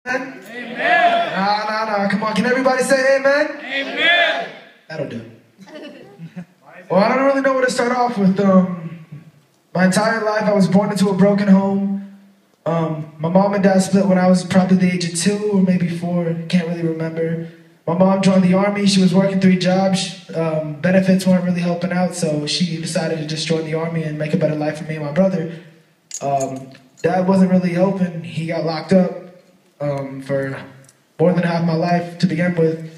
Amen. Nah. Come on, can everybody say amen? Amen. That'll do. Well, I don't really know where to start off with. My entire life, I was born into a broken home. My mom and dad split when I was probably the age of 2 or maybe 4. Can't really remember. My mom joined the army. She was working 3 jobs. Benefits weren't really helping out, so she decided to just join the army and make a better life for me and my brother. Dad wasn't really helping. He got locked up for more than half my life to begin with.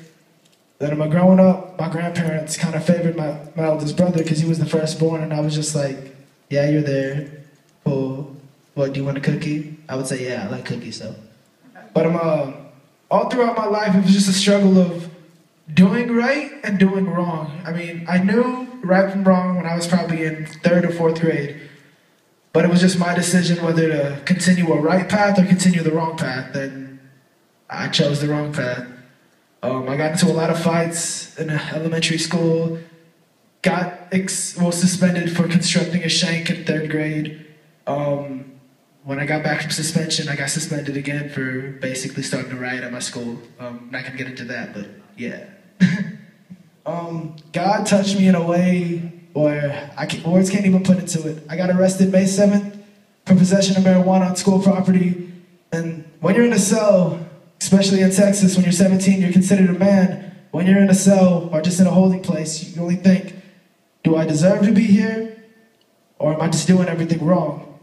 Then growing up, my grandparents kind of favored my eldest brother because he was the firstborn, and I was just like, yeah, you're there. Cool. What, do you want a cookie? I would say, yeah, I like cookies, though. But all throughout my life, it was just a struggle of doing right and doing wrong. I mean, I knew right from wrong when I was probably in 3rd or 4th grade. But it was just my decision whether to continue a right path or continue the wrong path. And I chose the wrong path. I got into a lot of fights in elementary school. Got suspended for constructing a shank in 3rd grade. When I got back from suspension, I got suspended again for basically starting to riot at my school. I'm not gonna get into that, but yeah. God touched me in a way where words can't even put into it. I got arrested May 7th for possession of marijuana on school property. And when you're in a cell, especially in Texas, when you're 17, you're considered a man. When you're in a cell or just in a holding place, you only think, do I deserve to be here? Or am I just doing everything wrong?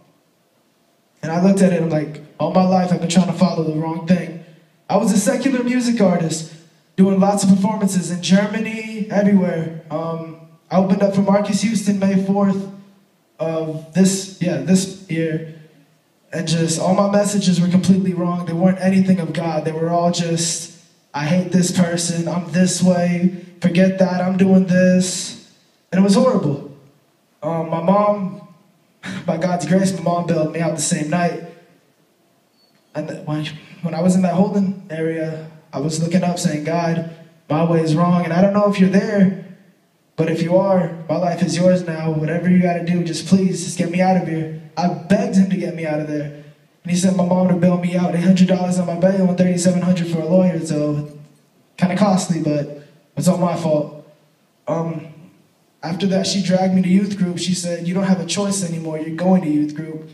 And I looked at it, I'm like, all my life I've been trying to follow the wrong thing. I was a secular music artist, doing lots of performances in Germany, everywhere. I opened up for Marcus Houston May 4th of this year. And just all my messages were completely wrong. They weren't anything of God. They were all just, I hate this person, I'm this way, forget that, I'm doing this. And it was horrible. My mom, by God's grace, my mom bailed me out the same night. And when I was in that holding area, I was looking up saying, God, my way is wrong. And I don't know if you're there, but if you are, my life is yours now. Whatever you got to do, just please, just get me out of here. I begged him to get me out of there. And he sent my mom to bail me out, $800 on my bail and $3,700 for a lawyer. So kind of costly, but it's all my fault. After that, she dragged me to youth group. She said, you don't have a choice anymore. You're going to youth group.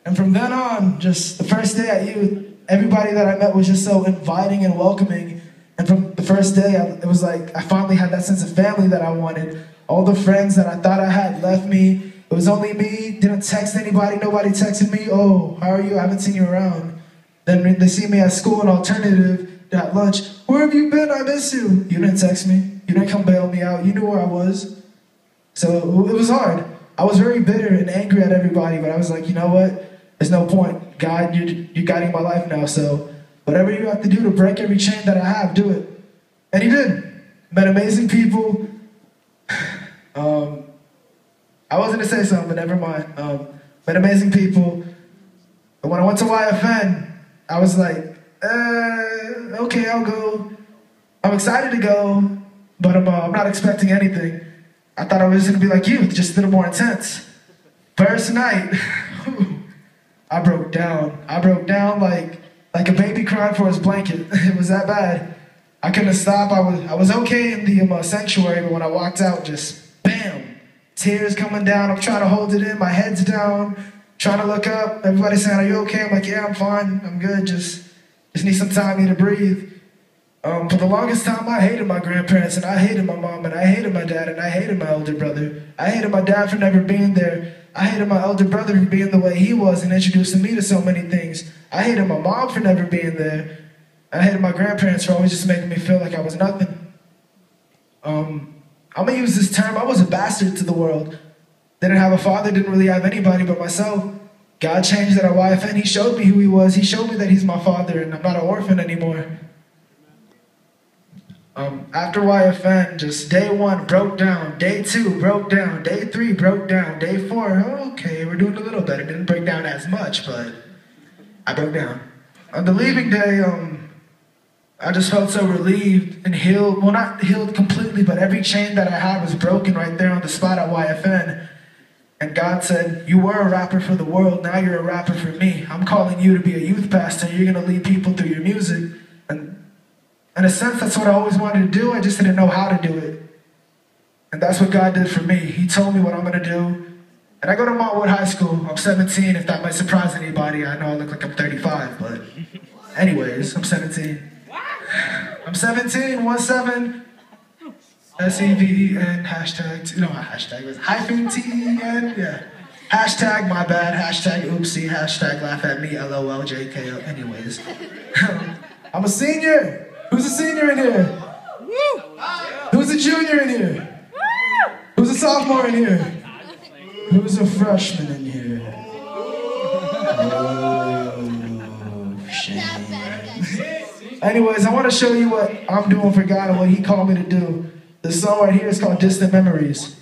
And from then on, just the first day at youth, everybody that I met was just so inviting and welcoming. And from the first day, it was like I finally had that sense of family that I wanted. All the friends that I thought I had left me. It was only me, didn't text anybody, nobody texted me. Oh, how are you? I haven't seen you around. Then they see me at school and alternative, at lunch. Where have you been? I miss you. You didn't text me. You didn't come bail me out. You knew where I was. So it was hard. I was very bitter and angry at everybody, but I was like, you know what? There's no point. God, you're guiding my life now, so whatever you have to do to break every chain that I have, do it. And he did. Met amazing people. I was going to say something, but never mind. Met amazing people. And when I went to YFN, I was like, okay, I'll go. I'm excited to go, but I'm not expecting anything. I thought I was going to be like youth, just a little more intense. First night, I broke down. I broke down like a baby crying for his blanket. It was that bad. I couldn't stop. I was okay in the sanctuary, but when I walked out, just bam. Tears coming down, I'm trying to hold it in, my head's down, trying to look up, everybody's saying, are you okay? I'm like, yeah, I'm fine, I'm good, just need some time, need to breathe. For the longest time, I hated my grandparents, and I hated my mom, and I hated my dad, and I hated my elder brother. I hated my dad for never being there. I hated my elder brother for being the way he was and introducing me to so many things. I hated my mom for never being there. I hated my grandparents for always just making me feel like I was nothing. I'm gonna use this term, I was a bastard to the world. Didn't have a father, didn't really have anybody but myself. God changed that at YFN, he showed me who he was. He showed me that he's my father and I'm not an orphan anymore. After YFN, just day 1 broke down, day 2 broke down, day 3 broke down, day 4, okay, we're doing a little better. Didn't break down as much, but I broke down. On the leaving day, I just felt so relieved and healed. Well, not healed completely, but every chain that I had was broken right there on the spot at YFN. And God said, you were a rapper for the world, now you're a rapper for me. I'm calling you to be a youth pastor. You're going to lead people through your music. And in a sense, that's what I always wanted to do. I just didn't know how to do it. And that's what God did for me. He told me what I'm going to do. And I go to Montwood High School. I'm 17, if that might surprise anybody. I know I look like I'm 35, but anyways, I'm 17. I'm 17, 17, S-E-V-E-N, hashtag, no, not hashtag, it was hyphen T-E-N, yeah. Hashtag, my bad, hashtag, oopsie, hashtag, laugh at me, L-O-L-J-K-O, anyways. I'm a senior. Who's a senior in here? Who's a junior in here? Who's a sophomore in here? Who's a freshman in here? Oh, shame. Anyways, I want to show you what I'm doing for God and what He called me to do. The song right here is called Distant Memories.